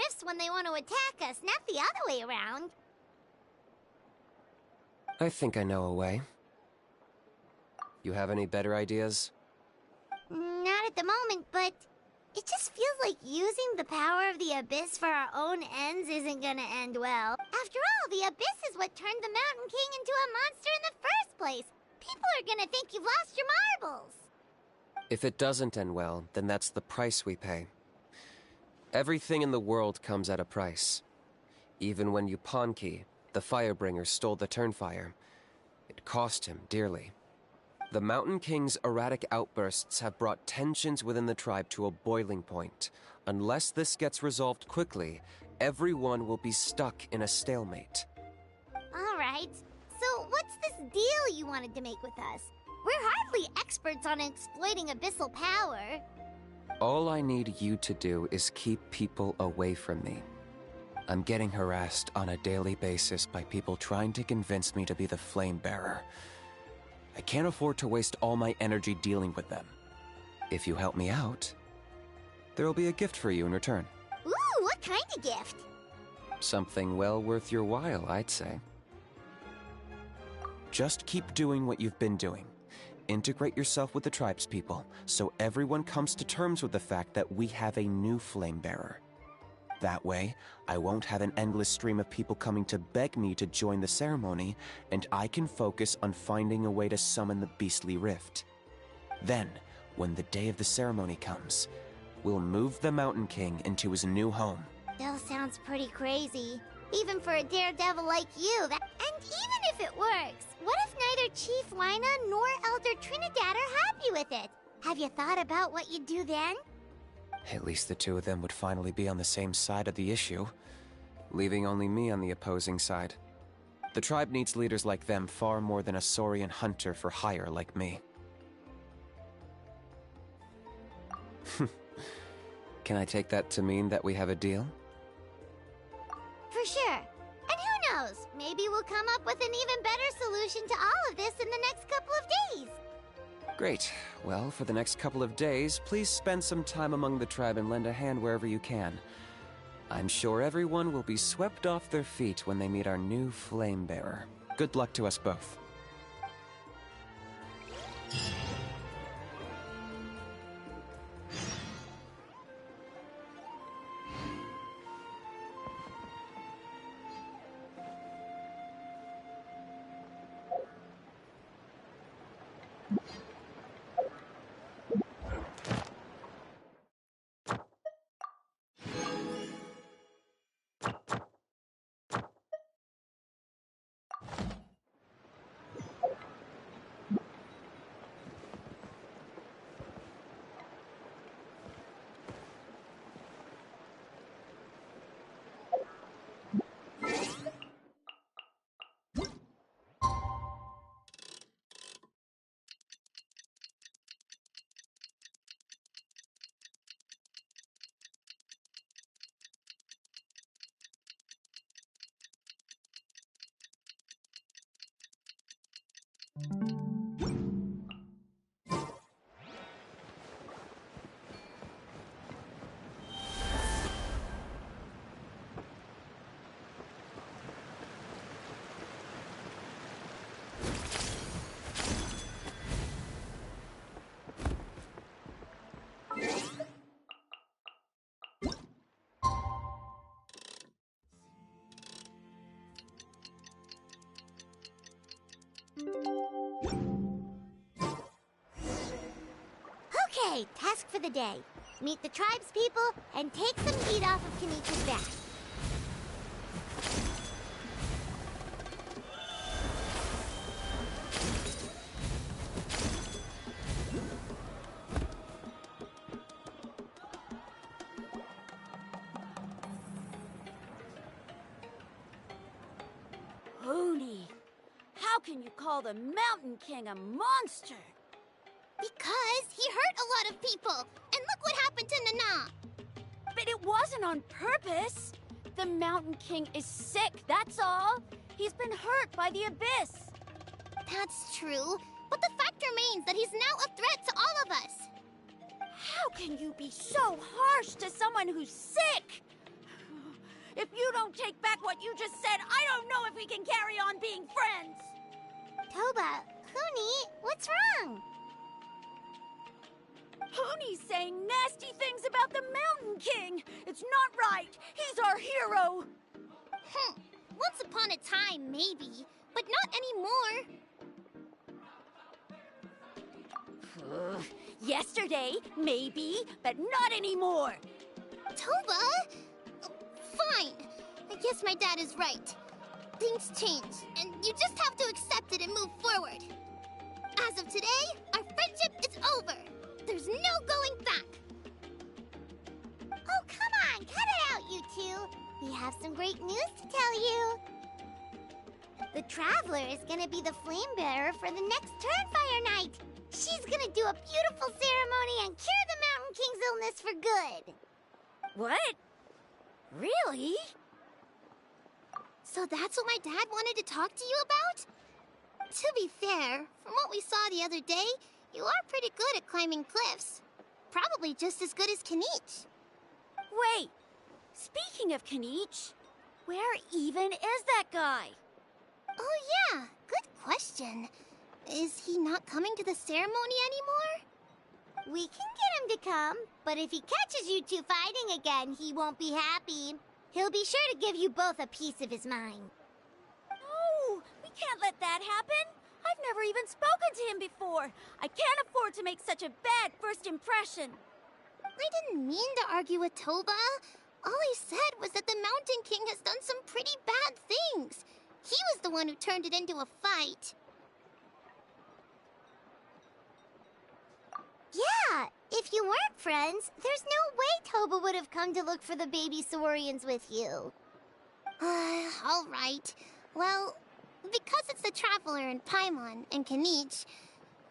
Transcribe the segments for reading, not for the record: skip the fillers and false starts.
rifts when they want to attack us, not the other way around. I think I know a way. You have any better ideas? Not at the moment, but it just feels like using the power of the Abyss for our own ends isn't gonna end well. After all, the Abyss is what turned the Mountain King into a monster in the first place. People are gonna think you've lost your marbles. If it doesn't end well, then that's the price we pay. Everything in the world comes at a price. Even when Yupanqui, the Firebringer, stole the Turnfire, it cost him dearly. The Mountain King's erratic outbursts have brought tensions within the tribe to a boiling point. Unless this gets resolved quickly, everyone will be stuck in a stalemate. All right. So what's this deal you wanted to make with us? We're hardly experts on exploiting abyssal power. All I need you to do is keep people away from me. I'm getting harassed on a daily basis by people trying to convince me to be the Flame Bearer. I can't afford to waste all my energy dealing with them. If you help me out, there will be a gift for you in return. Ooh, what kind of gift? Something well worth your while, I'd say. Just keep doing what you've been doing. Integrate yourself with the tribespeople, so everyone comes to terms with the fact that we have a new Flame Bearer. That way, I won't have an endless stream of people coming to beg me to join the ceremony, and I can focus on finding a way to summon the beastly rift. Then, when the day of the ceremony comes, we'll move the Mountain King into his new home. Still sounds pretty crazy. Even for a daredevil like you, And even if it works, what if neither Chief Lina nor Elder Trinidad are happy with it? Have you thought about what you'd do then? At least the two of them would finally be on the same side of the issue, leaving only me on the opposing side. The tribe needs leaders like them far more than a Saurian hunter for hire like me. Can I take that to mean that we have a deal? For sure. And who knows, maybe we'll come up with an even better solution to all of this in the next couple of days. Great. Well, for the next couple of days, please spend some time among the tribe and lend a hand wherever you can. I'm sure everyone will be swept off their feet when they meet our new Flame Bearer. Good luck to us both. Okay, task for the day. Meet the tribespeople and take some heat off of Kenichi's back. Oni, how can you call the Mountain King a monster? Because he hurt a lot of people, and look what happened to Nana. But it wasn't on purpose. The Mountain King is sick, that's all. He's been hurt by the Abyss. That's true, but the fact remains that he's now a threat to all of us. How can you be so harsh to someone who's sick? If you don't take back what you just said, I don't know if we can carry on being friends! Toba, Huni, what's wrong? Huni's saying nasty things about the Mountain King! It's not right! He's our hero! Once upon a time, maybe, but not anymore. Yesterday, maybe, but not anymore! Toba? Fine. I guess my dad is right. Things change, and you just have to accept it and move forward. As of today, our friendship is over. There's no going back. Oh, come on, cut it out, you two. We have some great news to tell you. The Traveler is gonna be the flame bearer for the next Turnfire night. She's gonna do a beautiful ceremony and cure the Mountain King's illness for good. What? Really? So that's what my dad wanted to talk to you about? To be fair, from what we saw the other day, you are pretty good at climbing cliffs. Probably just as good as Kanich. Wait, speaking of Kanich, where even is that guy? Oh yeah, good question. Is he not coming to the ceremony anymore? We can get him to come, but if he catches you two fighting again, he won't be happy. He'll be sure to give you both a piece of his mind. No, we can't let that happen. I've never even spoken to him before. I can't afford to make such a bad first impression. I didn't mean to argue with Toba. All I said was that the Mountain King has done some pretty bad things. He was the one who turned it into a fight. Yeah, if you weren't friends, there's no way Toba would have come to look for the baby Saurians with you. All right. Well, because it's the Traveler and Paimon and Kanich,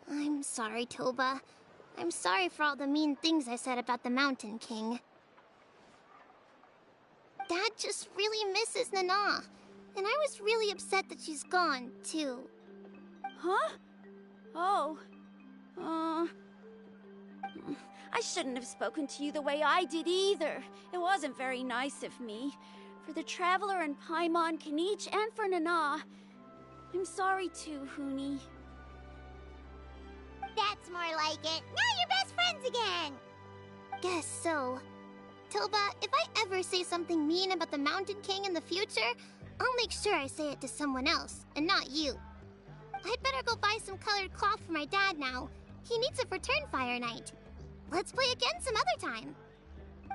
I'm sorry, Toba. I'm sorry for all the mean things I said about the Mountain King. Dad just really misses Nana, and I was really upset that she's gone, too. Huh? Oh. I shouldn't have spoken to you the way I did either. It wasn't very nice of me. For the Traveler and Paimon, Kanich, and for Nana. I'm sorry too, Huni. That's more like it. Now you're best friends again. Guess so. Toba, if I ever say something mean about the Mountain King in the future, I'll make sure I say it to someone else, and not you. I'd better go buy some colored cloth for my dad now. He needs it for Turnfire night. Let's play again some other time.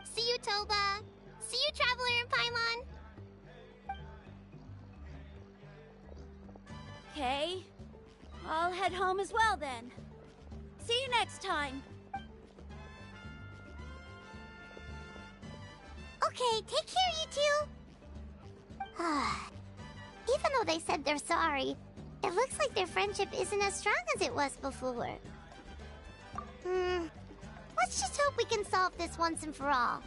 See you, Toba. See you, Traveler and Paimon. Okay. I'll head home as well then. See you next time. Okay, take care, you two. Even though they said they're sorry, it looks like their friendship isn't as strong as it was before. Let's just hope we can solve this once and for all.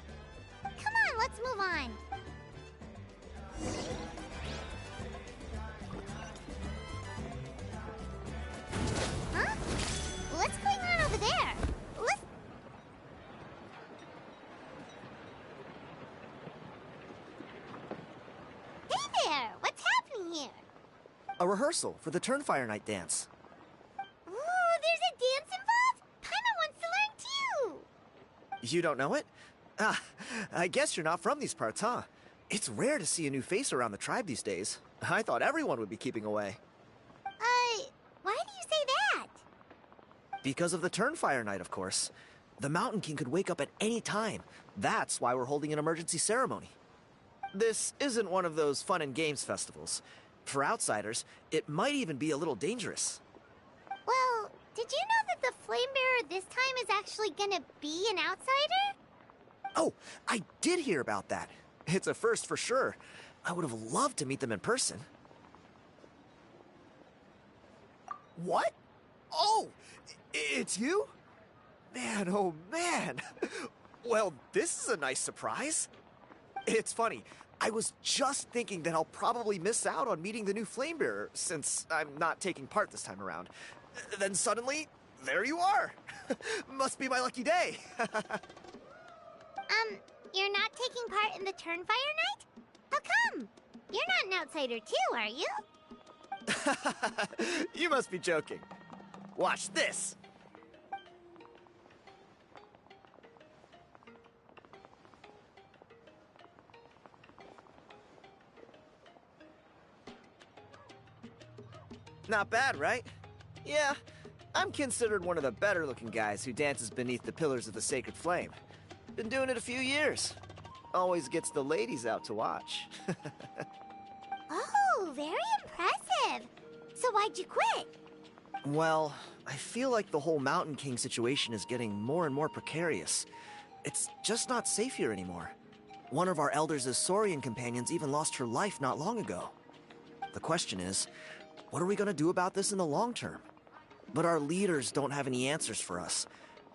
Come on, let's move on. Huh? What's going on over there? Hey there! What's happening here? A rehearsal for the Turnfire Night dance. Ooh, there's a dance involved? Paimon wants to learn too! You don't know it? Ah, I guess you're not from these parts, huh? It's rare to see a new face around the tribe these days. I thought everyone would be keeping away. Why do you say that? Because of the Turnfire Night, of course. The Mountain King could wake up at any time. That's why we're holding an emergency ceremony. This isn't one of those fun and games festivals. For outsiders, it might even be a little dangerous. Well, did you know that the Flame Bearer this time is actually gonna be an outsider? Oh, I did hear about that. It's a first for sure. I would have loved to meet them in person. What? Oh, it's you? Man, oh man. Well, this is a nice surprise. It's funny, I was just thinking that I'll probably miss out on meeting the new Flame Bearer since I'm not taking part this time around. Then suddenly, there you are. Must be my lucky day. You're not taking part in the Turnfire night? How come? You're not an outsider too, are you? You must be joking. Watch this. Not bad, right? Yeah, I'm considered one of the better-looking guys who dances beneath the pillars of the sacred flame. Been doing it a few years. Always gets the ladies out to watch. Oh, very impressive. So why'd you quit? Well, I feel like the whole Mountain King situation is getting more and more precarious. It's just not safe here anymore. One of our elders' Saurian companions even lost her life not long ago. The question is, what are we gonna do about this in the long term? But our leaders don't have any answers for us.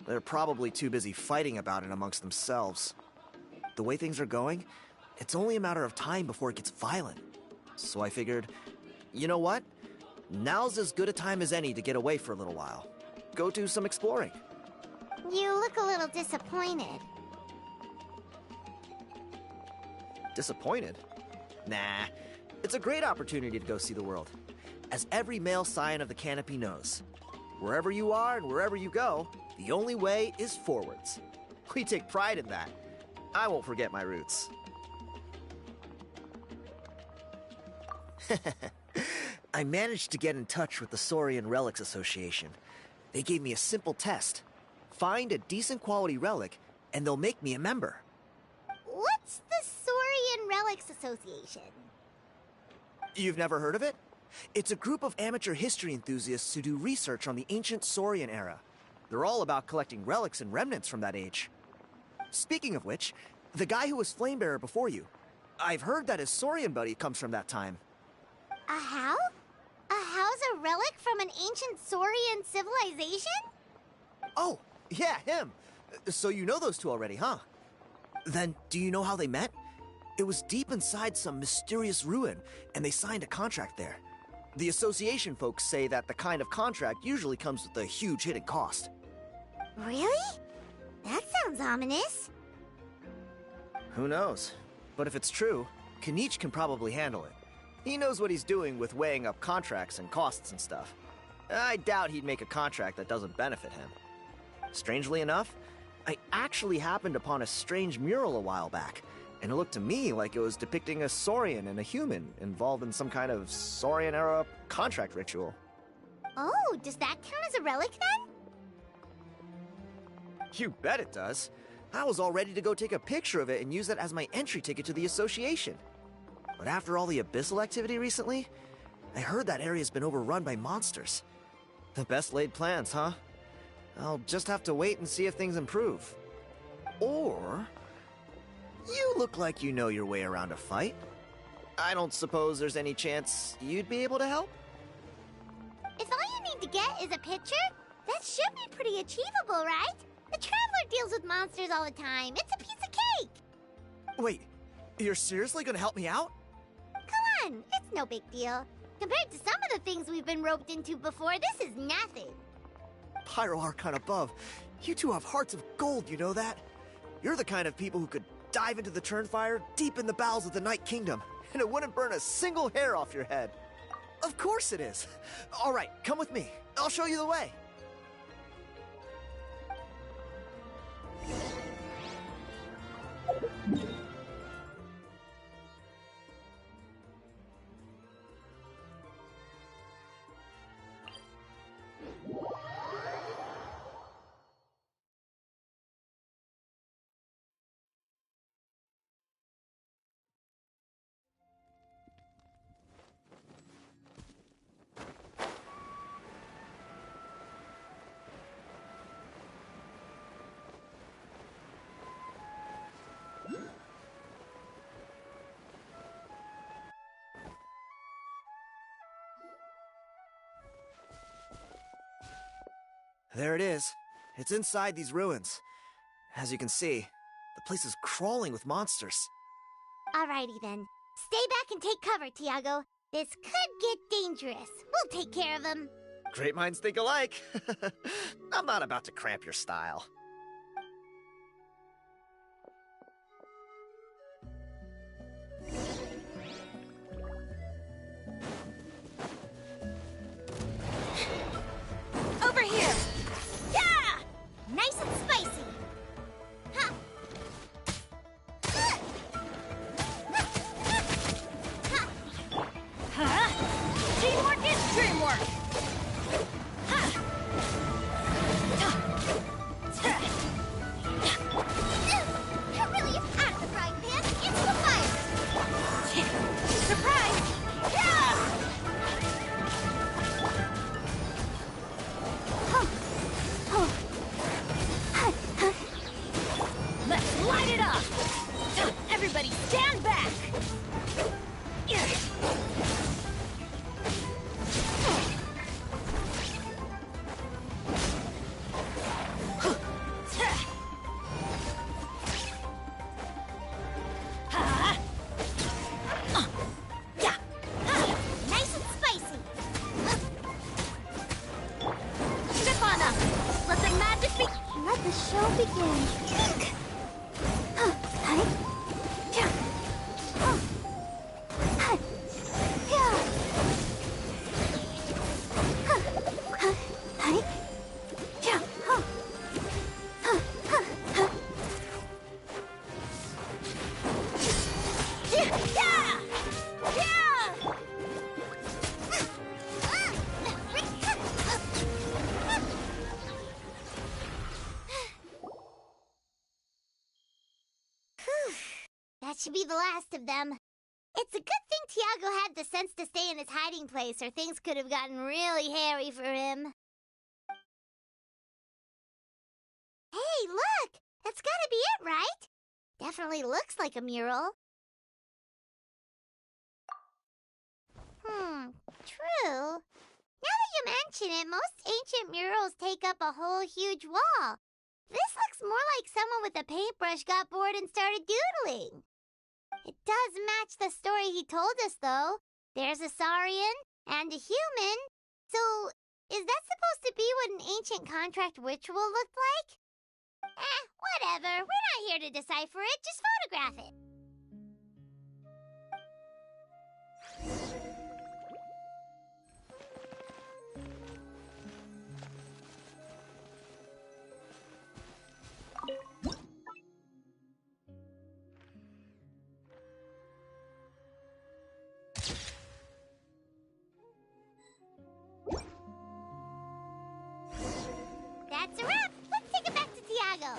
They're probably too busy fighting about it amongst themselves. The way things are going, it's only a matter of time before it gets violent. So I figured, you know what? Now's as good a time as any to get away for a little while. Go do some exploring. You look a little disappointed. Disappointed? Nah, it's a great opportunity to go see the world. As every male scion of the canopy knows, wherever you are and wherever you go, the only way is forwards. We take pride in that. I won't forget my roots. I managed to get in touch with the Saurian Relics Association. They gave me a simple test. Find a decent quality relic, and they'll make me a member. What's the Saurian Relics Association? You've never heard of it? It's a group of amateur history enthusiasts who do research on the ancient Saurian era. They're all about collecting relics and remnants from that age. Speaking of which, the guy who was Flamebearer before you, I've heard that his Saurian buddy comes from that time. A how? A how's a relic from an ancient Saurian civilization? Oh, yeah, him. So you know those two already, huh? Then, do you know how they met? It was deep inside some mysterious ruin, and they signed a contract there. The association folks say that the kind of contract usually comes with a huge hidden cost. Really? That sounds ominous. Who knows? But if it's true, Kanich can probably handle it. He knows what he's doing with weighing up contracts and costs and stuff. I doubt he'd make a contract that doesn't benefit him. Strangely enough, I actually happened upon a strange mural a while back, and it looked to me like it was depicting a Saurian and a human involved in some kind of Saurian-era contract ritual. Oh, does that count as a relic then? You bet it does. I was all ready to go take a picture of it and use it as my entry ticket to the association. But after all the abyssal activity recently, I heard that area's been overrun by monsters. The best laid plans, huh? I'll just have to wait and see if things improve. Or... you look like you know your way around a fight. I don't suppose there's any chance you'd be able to help? If all you need to get is a picture, that should be pretty achievable, right? The Traveler deals with monsters all the time. It's a piece of cake. Wait, you're seriously gonna help me out? Come on, it's no big deal. Compared to some of the things we've been roped into before, this is nothing. Pyro Archon above, you two have hearts of gold, you know that? You're the kind of people who could dive into the Turnfire deep in the bowels of the Night Kingdom, and it wouldn't burn a single hair off your head. Of course it is. All right, come with me. I'll show you the way. There it is. It's inside these ruins. As you can see, the place is crawling with monsters. Alrighty then. Stay back and take cover, Tiago. This could get dangerous. We'll take care of him. Great minds think alike. I'm not about to cramp your style. Stand back! Nice and spicy. Step on up! Let the magic be... Let the show begin. That should be the last of them. It's a good thing Tiago had the sense to stay in his hiding place, or things could have gotten really hairy for him. Hey, look! That's gotta be it, right? Definitely looks like a mural. True. Now that you mention it, most ancient murals take up a whole huge wall. This looks more like someone with a paintbrush got bored and started doodling. It does match the story he told us, though. There's a Saurian and a human. So, is that supposed to be what an ancient contract ritual looked like? Whatever. We're not here to decipher it. Just photograph it. That's a wrap. Let's take it back to Tiago.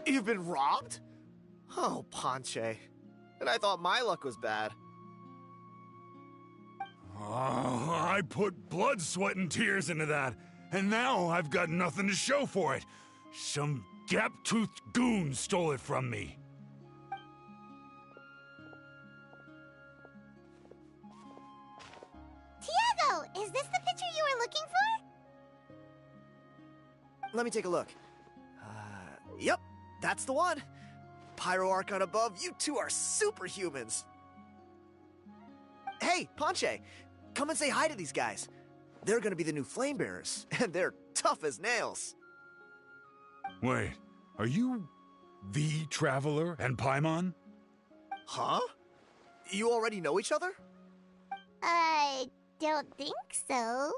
You've been robbed? Oh, Ponche. And I thought my luck was bad. Oh, I put blood, sweat, and tears into that, and now I've got nothing to show for it. Some gap-toothed goon stole it from me. Tiago, is this the picture you were looking for? Let me take a look. Yep, that's the one. Pyro Archon above, you two are superhumans. Hey, Ponche, come and say hi to these guys. They're gonna be the new flame bearers, and they're tough as nails. Wait, are you the Traveler and Paimon? Huh? You already know each other? I don't think so.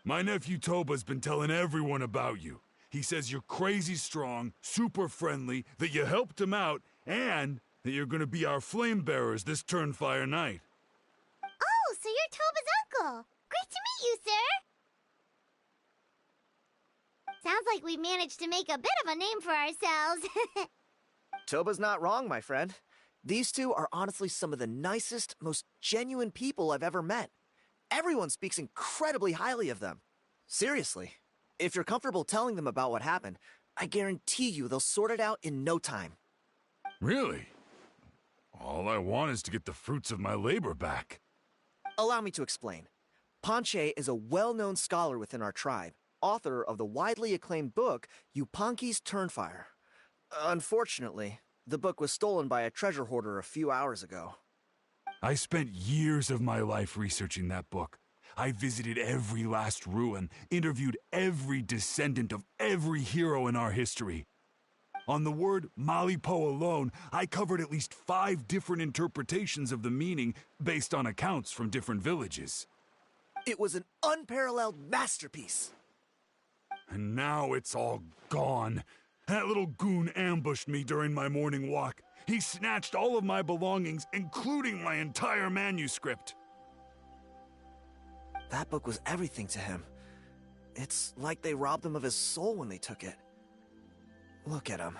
My nephew Toba's been telling everyone about you. He says you're crazy strong, super friendly, that you helped him out, and that you're gonna be our flame bearers this Turnfire night. Oh, so you're Toba's uncle. Great to meet you, sir. Sounds like we managed to make a bit of a name for ourselves. Toba's not wrong, my friend. These two are honestly some of the nicest, most genuine people I've ever met. Everyone speaks incredibly highly of them. Seriously, if you're comfortable telling them about what happened, I guarantee you they'll sort it out in no time. Really? All I want is to get the fruits of my labor back. Allow me to explain. Ponche is a well-known scholar within our tribe, author of the widely acclaimed book, Yupanqui's Turnfire. Unfortunately, the book was stolen by a treasure hoarder a few hours ago. I spent years of my life researching that book. I visited every last ruin, interviewed every descendant of every hero in our history. On the word Malipo alone, I covered at least 5 different interpretations of the meaning based on accounts from different villages. It was an unparalleled masterpiece. And now it's all gone. That little goon ambushed me during my morning walk. He snatched all of my belongings, including my entire manuscript. That book was everything to him. It's like they robbed him of his soul when they took it. Look at him.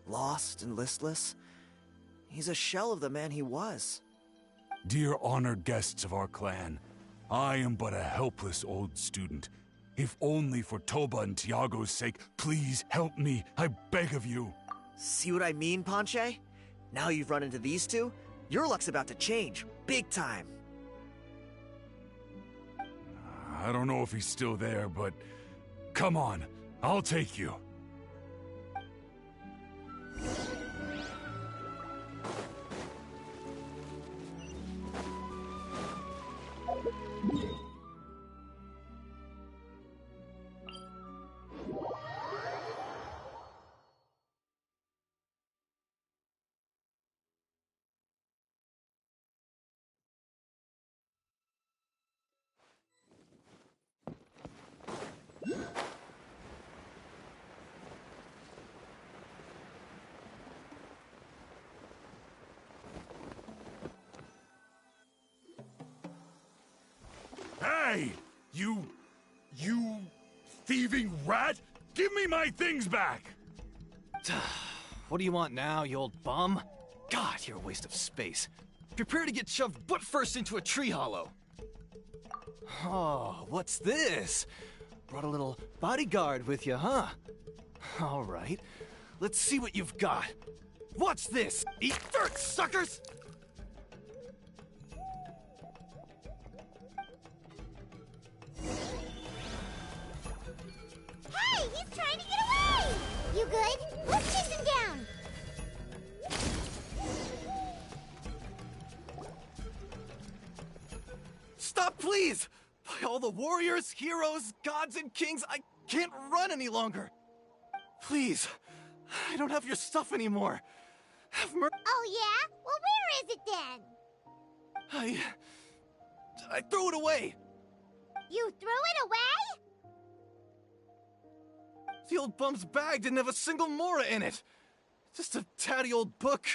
Lost and listless. He's a shell of the man he was. Dear honored guests of our clan, I am but a helpless old student. If only for Toba and Tiago's sake, please help me, I beg of you. See what I mean, Ponche? Now you've run into these two, your luck's about to change, big time. I don't know if he's still there, but come on, I'll take you. Hey! You thieving rat! Give me my things back! What do you want now, you old bum? God, you're a waste of space. Prepare to get shoved butt first into a tree hollow. Oh, what's this? Brought a little bodyguard with you, huh? All right, let's see what you've got. What's this? Eat dirt, suckers! Hey, he's trying to get away! You good? Let's chase him down! Stop, please! By all the warriors, heroes, gods, and kings, I can't run any longer. Please, I don't have your stuff anymore. Have mercy. Oh, yeah? Well, where is it then? I threw it away. You threw it away? The old bum's bag didn't have a single mora in it. Just a tatty old book,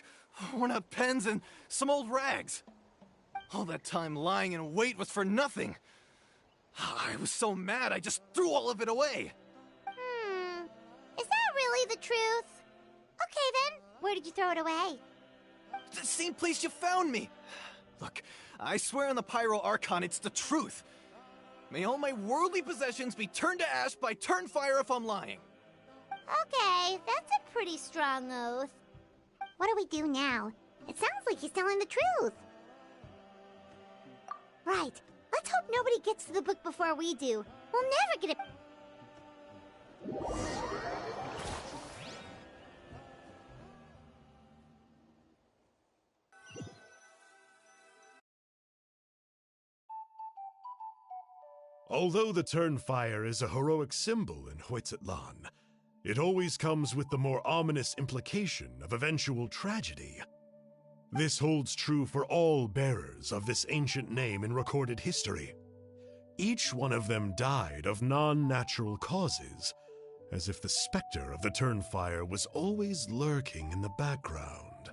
worn out pens, and some old rags. All that time lying in wait was for nothing. I was so mad, I just threw all of it away. Is that really the truth? Okay then, where did you throw it away? The same place you found me. Look, I swear on the Pyro Archon it's the truth. May all my worldly possessions be turned to ash by Turnfire if I'm lying. Okay, that's a pretty strong oath. What do we do now? It sounds like he's telling the truth. Right. Let's hope nobody gets to the book before we do. We'll never get it. Although the Turnfire is a heroic symbol in Huitzatlan, it always comes with the more ominous implication of eventual tragedy. This holds true for all bearers of this ancient name in recorded history. Each one of them died of non-natural causes, as if the specter of the Turnfire was always lurking in the background.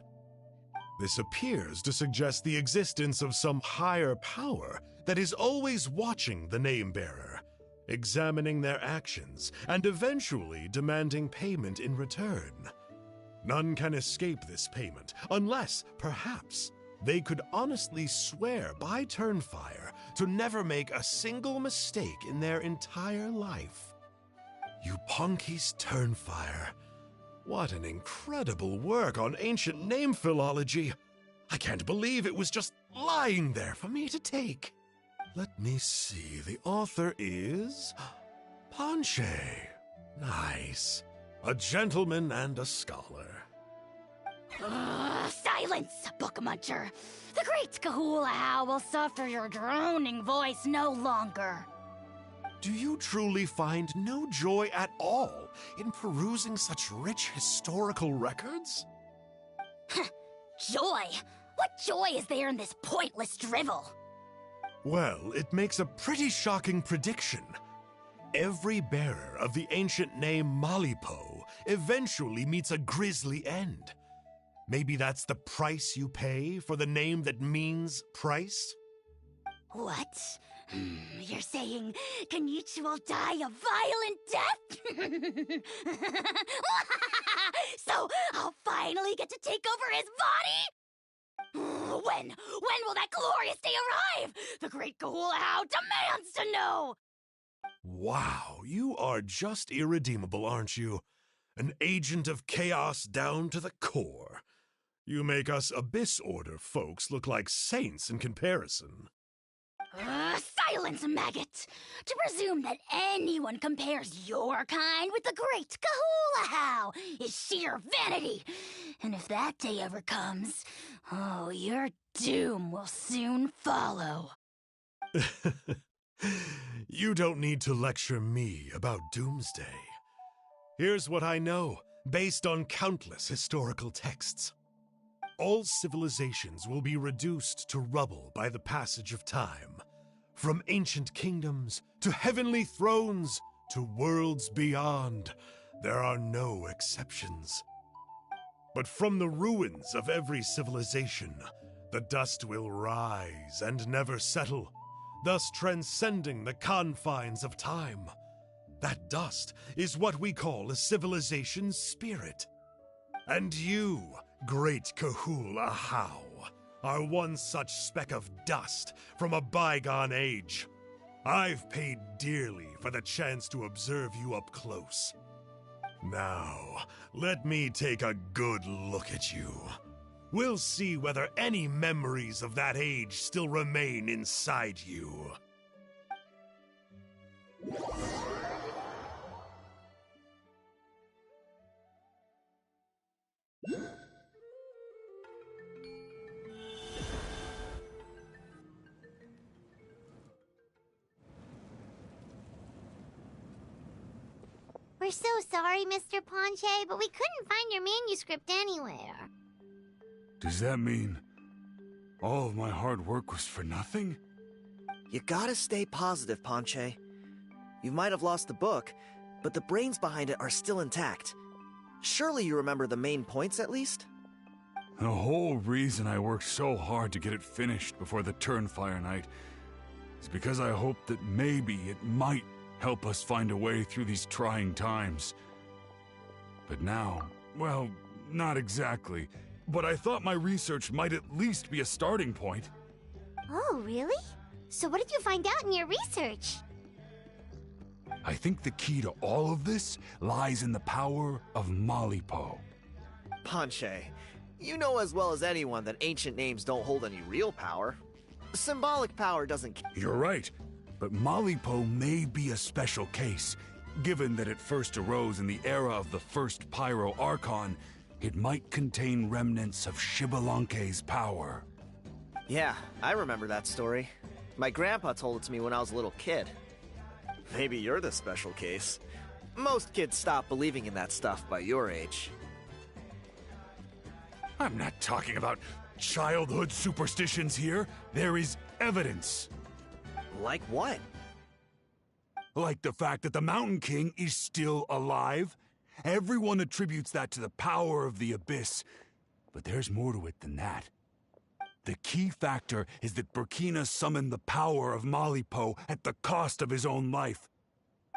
This appears to suggest the existence of some higher power that is always watching the name-bearer, examining their actions, and eventually demanding payment in return. None can escape this payment, unless, perhaps, they could honestly swear by Turnfire to never make a single mistake in their entire life. Yupanki's Turnfire. What an incredible work on ancient name philology. I can't believe it was just lying there for me to take. Let me see, the author is Ponche. Nice. A gentleman and a scholar. Silence, book muncher. The great Kahulahow will suffer your droning voice no longer. Do you truly find no joy at all in perusing such rich historical records? Joy? What joy is there in this pointless drivel? Well, it makes a pretty shocking prediction. Every bearer of the ancient name Malipo eventually meets a grisly end. Maybe that's the price you pay for the name that means price? What? You're saying Kenichi will die a violent death? So no! I'll finally get to take over his body! When will that glorious day arrive? The great Kahula How demands to know! Wow, you are just irredeemable, aren't you? An agent of chaos down to the core. You make us Abyss Order folks look like saints in comparison. Silence, maggot! To presume that anyone compares your kind with the great Kahula How is sheer vanity. And if that day ever comes, oh, your doom will soon follow. You don't need to lecture me about doomsday. Here's what I know, based on countless historical texts. All civilizations will be reduced to rubble by the passage of time. From ancient kingdoms to heavenly thrones to worlds beyond, there are no exceptions. But from the ruins of every civilization, the dust will rise and never settle, thus transcending the confines of time. That dust is what we call a civilization's spirit. And you, great Kahula How, are one such speck of dust from a bygone age. I've paid dearly for the chance to observe you up close. Now, let me take a good look at you. We'll see whether any memories of that age still remain inside you. We're so sorry, Mr. Ponche, but we couldn't find your manuscript anywhere. Does that mean all of my hard work was for nothing? You gotta stay positive, Ponche. You might have lost the book, but the brains behind it are still intact. Surely you remember the main points at least? The whole reason I worked so hard to get it finished before the Turnfire night is because I hoped that maybe it might help us find a way through these trying times. But now, well, not exactly. But I thought my research might at least be a starting point. Oh, really? So what did you find out in your research? I think the key to all of this lies in the power of Malipo. Ponche, you know as well as anyone that ancient names don't hold any real power. Symbolic power doesn't... You're right, but Malipo may be a special case. Given that it first arose in the era of the first Pyro Archon, it might contain remnants of Shibalanke's power. Yeah, I remember that story. My grandpa told it to me when I was a little kid. Maybe you're the special case. Most kids stop believing in that stuff by your age. I'm not talking about childhood superstitions here. There is evidence. Like what? Like the fact that the Mountain King is still alive. Everyone attributes that to the power of the Abyss. But there's more to it than that. The key factor is that Burkina summoned the power of Malipo at the cost of his own life.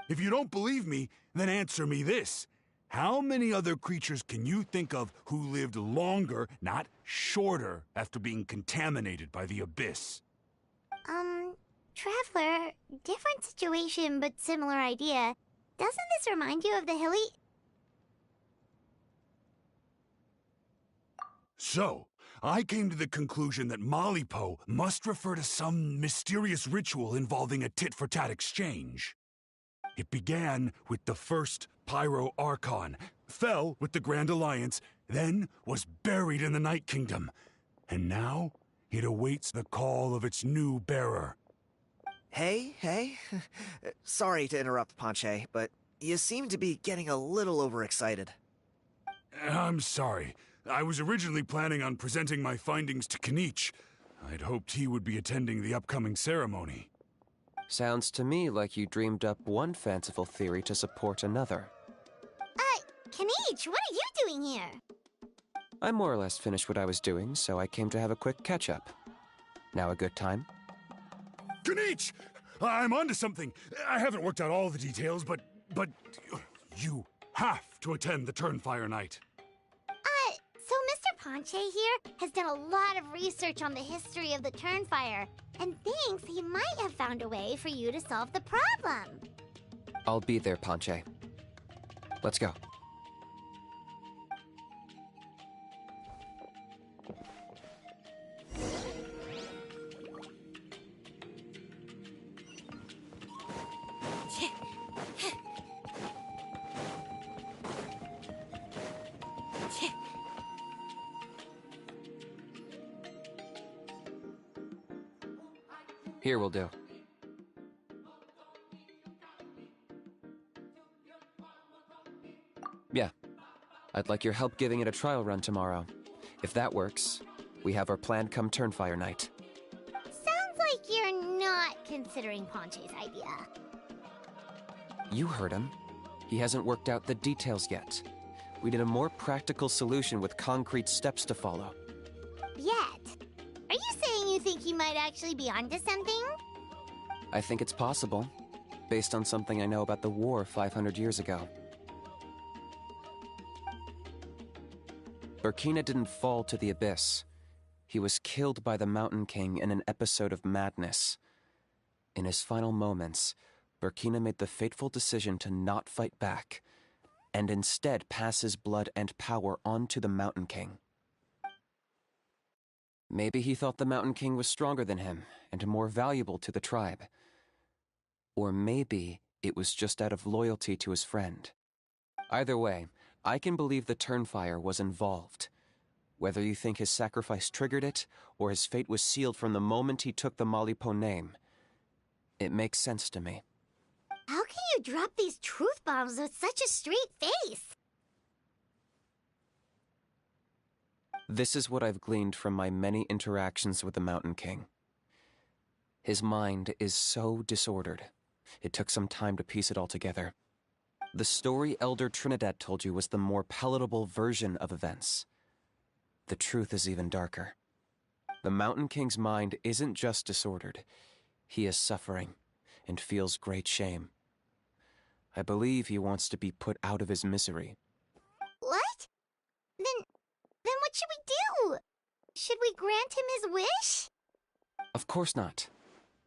If you don't believe me, then answer me this. How many other creatures can you think of who lived longer, not shorter, after being contaminated by the Abyss? Traveler, different situation but similar idea. Doesn't this remind you of the hilly... So, I came to the conclusion that Malipo must refer to some mysterious ritual involving a tit-for-tat exchange. It began with the first Pyro Archon, fell with the Grand Alliance, then was buried in the Night Kingdom, and now it awaits the call of its new bearer. Hey. Sorry to interrupt, Ponche, but you seem to be getting a little overexcited. I'm sorry. I was originally planning on presenting my findings to Kinich. I'd hoped he would be attending the upcoming ceremony. Sounds to me like you dreamed up one fanciful theory to support another. Kinich, what are you doing here? I more or less finished what I was doing, so I came to have a quick catch-up. Now a good time? Kinich! I'm onto something. I haven't worked out all the details, but you have to attend the Turnfire night. Ponche here has done a lot of research on the history of the Turnfire, and thinks he might have found a way for you to solve the problem. I'll be there, Ponche. Let's go. Here will do. Yeah. I'd like your help giving it a trial run tomorrow. If that works, we have our plan come Turnfire night. Sounds like you're not considering Ponche's idea. You heard him. He hasn't worked out the details yet. We need a more practical solution with concrete steps to follow. Yet? Are you saying you think he might actually be onto something? I think it's possible, based on something I know about the war 500 years ago. Burkina didn't fall to the abyss. He was killed by the Mountain King in an episode of madness. In his final moments, Burkina made the fateful decision to not fight back, and instead pass his blood and power on to the Mountain King. Maybe he thought the Mountain King was stronger than him, and more valuable to the tribe. Or maybe it was just out of loyalty to his friend. Either way, I can believe the Turnfire was involved. Whether you think his sacrifice triggered it, or his fate was sealed from the moment he took the Malipo name, it makes sense to me. How can you drop these truth bombs with such a straight face? This is what I've gleaned from my many interactions with the Mountain King. His mind is so disordered. It took some time to piece it all together. The story Elder Trinidad told you was the more palatable version of events. The truth is even darker. The Mountain King's mind isn't just disordered. He is suffering and feels great shame. I believe he wants to be put out of his misery. What? Then what should we do? Should we grant him his wish? Of course not.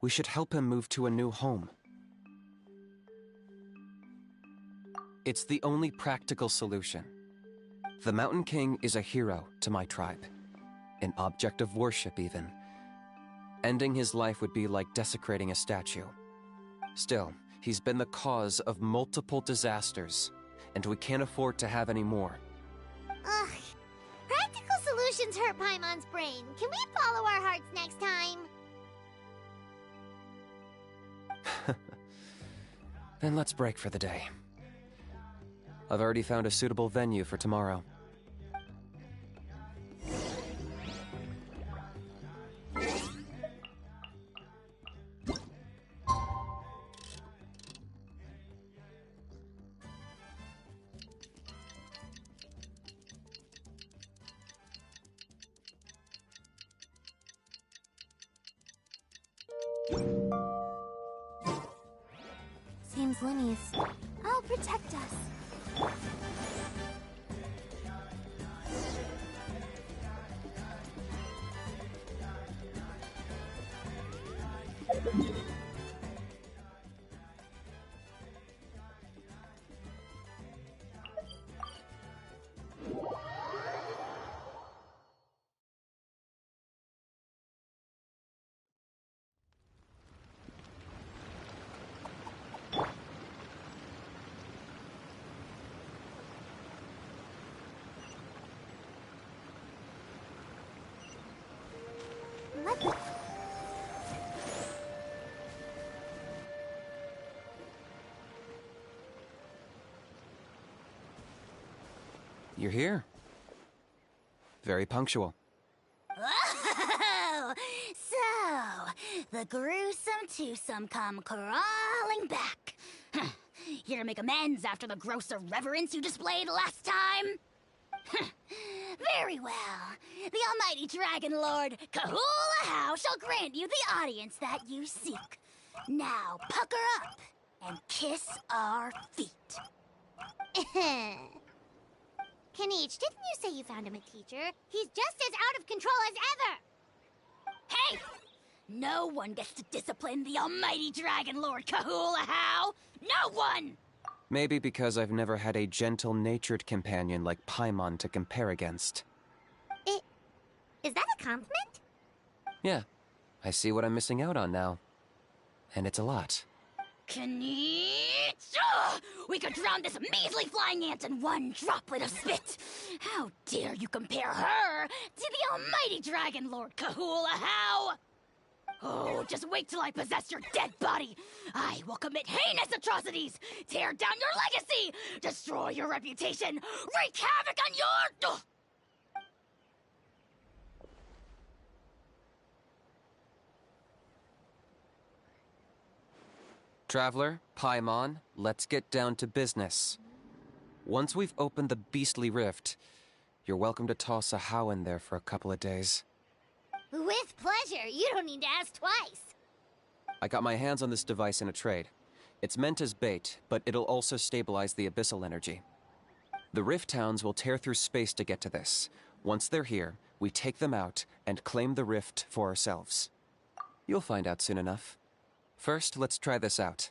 We should help him move to a new home. It's the only practical solution. The Mountain King is a hero to my tribe. An object of worship, even. Ending his life would be like desecrating a statue. Still, he's been the cause of multiple disasters, and we can't afford to have any more. Ugh. Practical solutions hurt Paimon's brain. Can we follow our hearts next time? Then let's break for the day. I've already found a suitable venue for tomorrow. Seems Linny's. I'll protect us. You're here. Very punctual. Oh, so the gruesome twosome come crawling back. Huh. Here to make amends after the gross irreverence you displayed last time? Huh. Very well. The almighty Dragon Lord Kahula How shall grant you the audience that you seek. Now pucker up and kiss our feet. Kanichi, didn't you say you found him a teacher? He's just as out of control as ever! Hey! No one gets to discipline the almighty Dragon Lord Kahula-How! No one! Maybe because I've never had a gentle-natured companion like Paimon to compare against. Is that a compliment? Yeah, I see what I'm missing out on now. And it's a lot. Kanichi! We could drown this measly flying ant in one droplet of spit! How dare you compare her to the almighty Dragon Lord Kahula-How! Oh, just wait till I possess your dead body! I will commit heinous atrocities! Tear down your legacy! Destroy your reputation! Wreak havoc on your... Traveler, Paimon, let's get down to business. Once we've opened the beastly rift, you're welcome to toss a How in there for a couple of days. With pleasure. You don't need to ask twice. I got my hands on this device in a trade. It's meant as bait, but it'll also stabilize the abyssal energy. The rift towns will tear through space to get to this. Once they're here, we take them out and claim the rift for ourselves. You'll find out soon enough. First, let's try this out.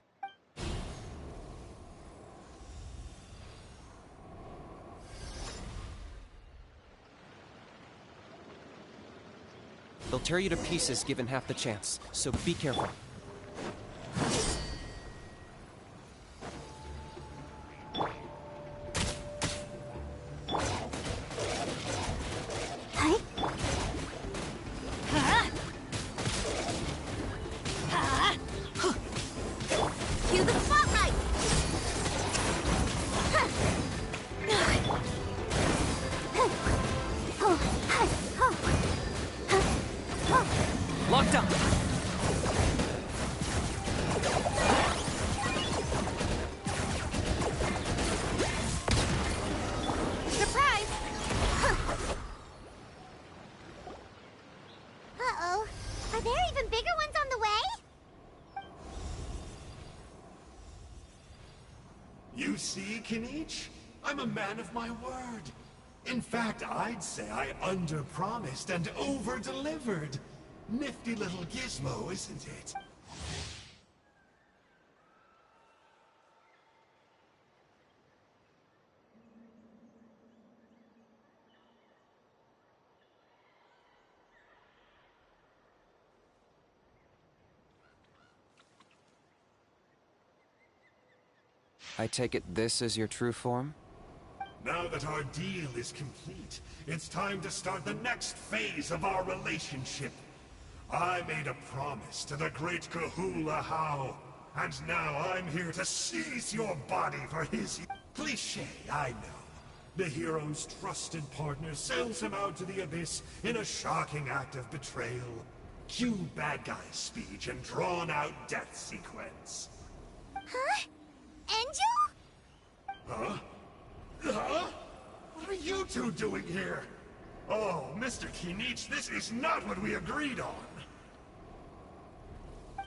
They'll tear you to pieces given half the chance, so be careful. Cue the spotlight! Locked up! Surprise! Uh-oh. Are there even bigger ones on the way? You see, Kanichi? I'm a man of my word. In fact, I'd say I under-promised and over-delivered. Nifty little gizmo, isn't it? I take it this is your true form? Now that our deal is complete, it's time to start the next phase of our relationship. I made a promise to the great Kahula-How, and now I'm here to seize your body for his... Cliché, I know. The hero's trusted partner sells him out to the abyss in a shocking act of betrayal. Cue bad guy speech and drawn-out death sequence. Huh? Angel? Huh? Huh? What are you two doing here? Oh, Mr. Kanichi, this is not what we agreed on.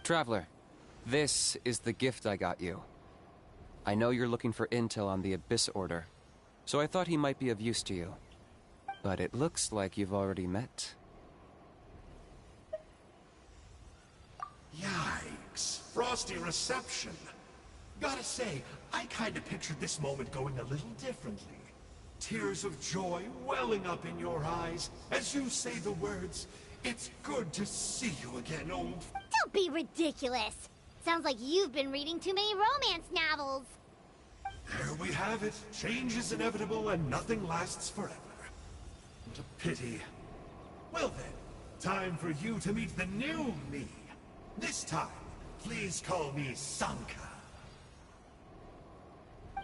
Traveler, this is the gift I got you. I know you're looking for intel on the Abyss Order, so I thought he might be of use to you. But it looks like you've already met. Yikes. Frosty reception. Gotta say, I kinda pictured this moment going a little differently. Tears of joy welling up in your eyes as you say the words, "It's good to see you again, old..." Don't be ridiculous. Sounds like you've been reading too many romance novels. There we have it. Change is inevitable and nothing lasts forever. What a pity. Well then, time for you to meet the new me. This time, please call me Sanka.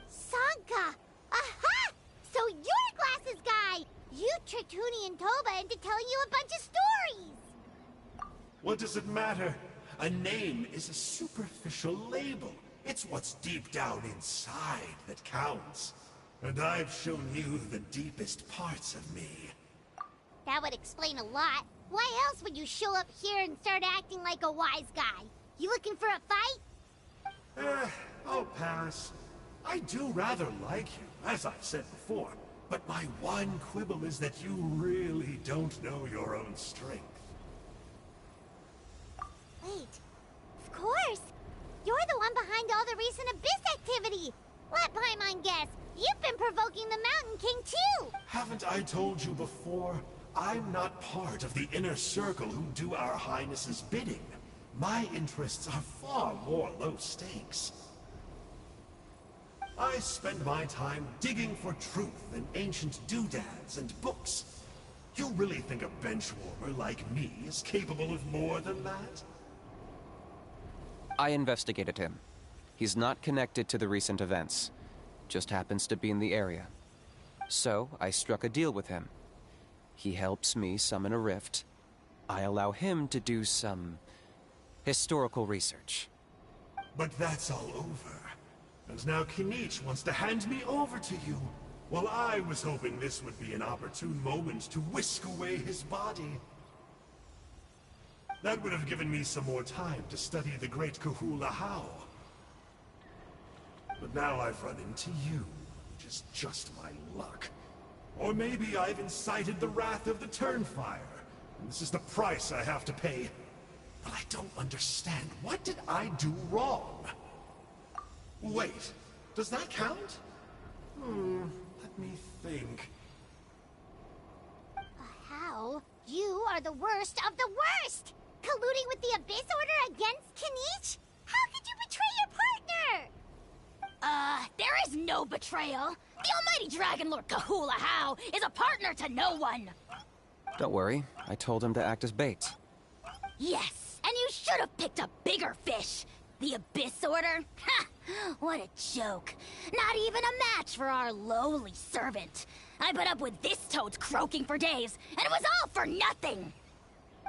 Sanka! Aha! So you're Glasses Guy! You tricked Huni and Toba into telling you a bunch of stories! What does it matter? A name is a superficial label. It's what's deep down inside that counts. And I've shown you the deepest parts of me. That would explain a lot. Why else would you show up here and start acting like a wise guy? You looking for a fight? I'll pass. I do rather like you, as I've said before, But my one quibble is that you really don't know your own strength. Wait. Of course! You're the one behind all the recent Abyss activity! Let Paimon guess, you've been provoking the Mountain King too! Haven't I told you before? I'm not part of the inner circle who do our Highness's bidding. My interests are far more low stakes. I spend my time digging for truth in ancient doodads and books. You really think a benchwarmer like me is capable of more than that? I investigated him. He's not connected to the recent events. Just happens to be in the area. So, I struck a deal with him. He helps me summon a rift. I allow him to do some historical research. But that's all over. And now Kinich wants to hand me over to you. Well, I was hoping this would be an opportune moment to whisk away his body. That would have given me some more time to study the great Kahula How. But now I've run into you, which is just my luck. Or maybe I've incited the wrath of the Turnfire, and this is the price I have to pay. But I don't understand. What did I do wrong? Wait, does that count? Let me think. How? You are the worst of the worst! Colluding with the Abyss Order against Kinich? How could you betray your partner? There is no betrayal. The almighty Dragon Lord Kahula How is a partner to no one. Don't worry, I told him to act as bait. Yes, and you should have picked a bigger fish. The Abyss Order? Ha! What a joke. Not even a match for our lowly servant. I put up with this toad's croaking for days, and it was all for nothing.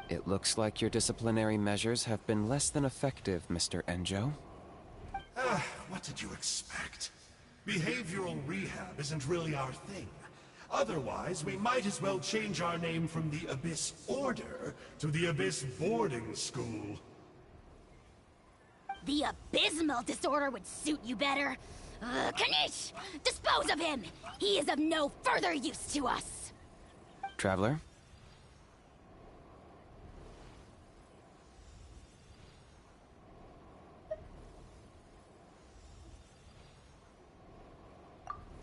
It looks like your disciplinary measures have been less than effective, Mr. Enjo. What did you expect? Behavioral rehab isn't really our thing. Otherwise, we might as well change our name from the Abyss Order to the Abyss Boarding School. The abysmal disorder would suit you better. Kanish! Dispose of him! He is of no further use to us! Traveler?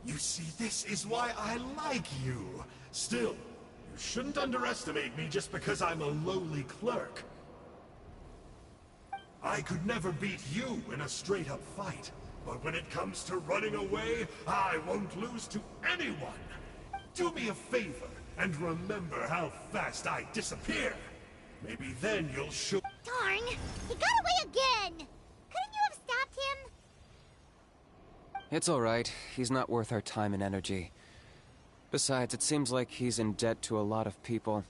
You see, this is why I like you. Still, you shouldn't underestimate me just because I'm a lowly clerk. I could never beat you in a straight-up fight, but when it comes to running away, I won't lose to anyone. Do me a favor, and remember how fast I disappear. Maybe then you'll show— Darn! He got away again! Couldn't you have stopped him? It's alright. He's not worth our time and energy. Besides, it seems like he's in debt to a lot of people.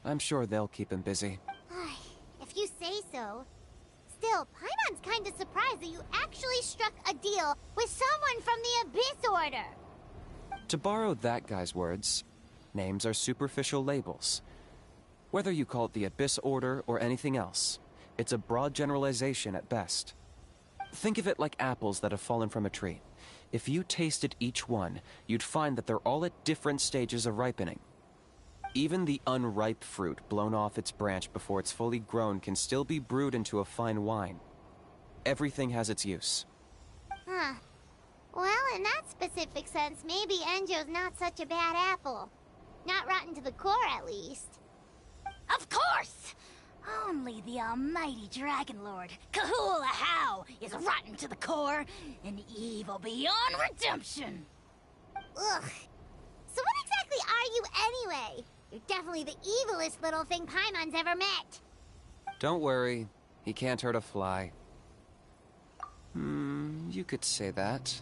I'm sure they'll keep him busy. If you say so. Still, Paimon's kinda surprised that you actually struck a deal with someone from the Abyss Order. To borrow that guy's words, names are superficial labels. Whether you call it the Abyss Order or anything else, it's a broad generalization at best. Think of it like apples that have fallen from a tree. If you tasted each one, you'd find that they're all at different stages of ripening. Even the unripe fruit blown off its branch before it's fully grown can still be brewed into a fine wine. Everything has its use. Huh. Well, in that specific sense, maybe Enjo's not such a bad apple. Not rotten to the core, at least. Of course! Only the almighty Dragon Lord, Kahula How, is rotten to the core and evil beyond redemption. Ugh. So what exactly are you anyway? You're definitely the evilest little thing Paimon's ever met. Don't worry, he can't hurt a fly. You could say that.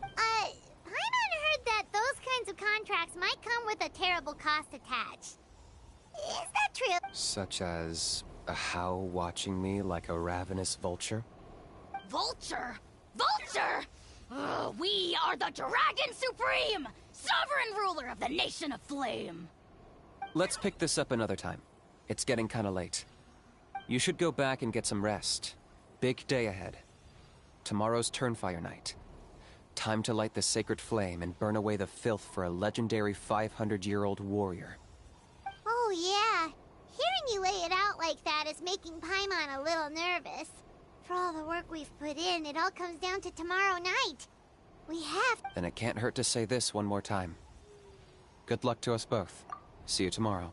Paimon heard that those kinds of contracts might come with a terrible cost attached. Is that true? Such as a How watching me like a ravenous vulture? Vulture? Vulture! We are the Dragon Supreme! Sovereign ruler of the Nation of Flame! Let's pick this up another time. It's getting kinda late. You should go back and get some rest. Big day ahead. Tomorrow's Turnfire night. Time to light the sacred flame and burn away the filth for a legendary 500-year-old warrior. Oh, yeah. Hearing you lay it out like that is making Paimon a little nervous. For all the work we've put in, it all comes down to tomorrow night. We have... Then it can't hurt to say this one more time. Good luck to us both. See you tomorrow.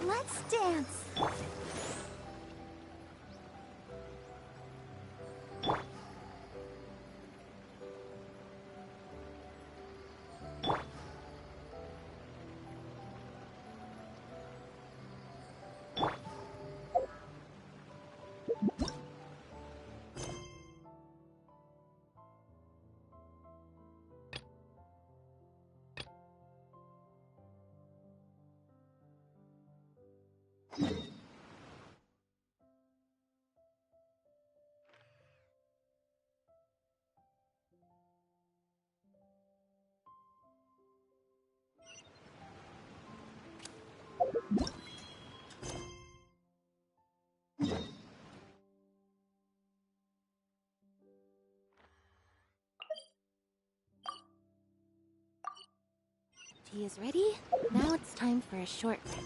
Let's dance. Tea is ready. Now it's time for a short rest.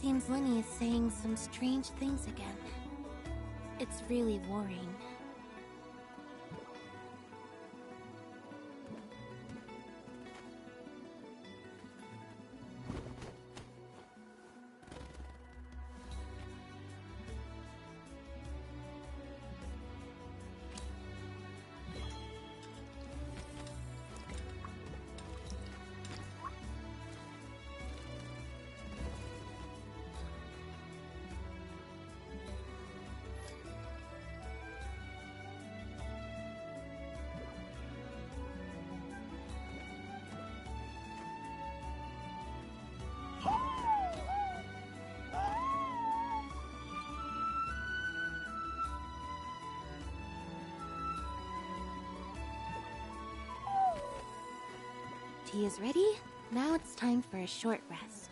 Seems Lenny is saying some strange things again. It's really worrying. Tea is ready. Now it's time for a short rest.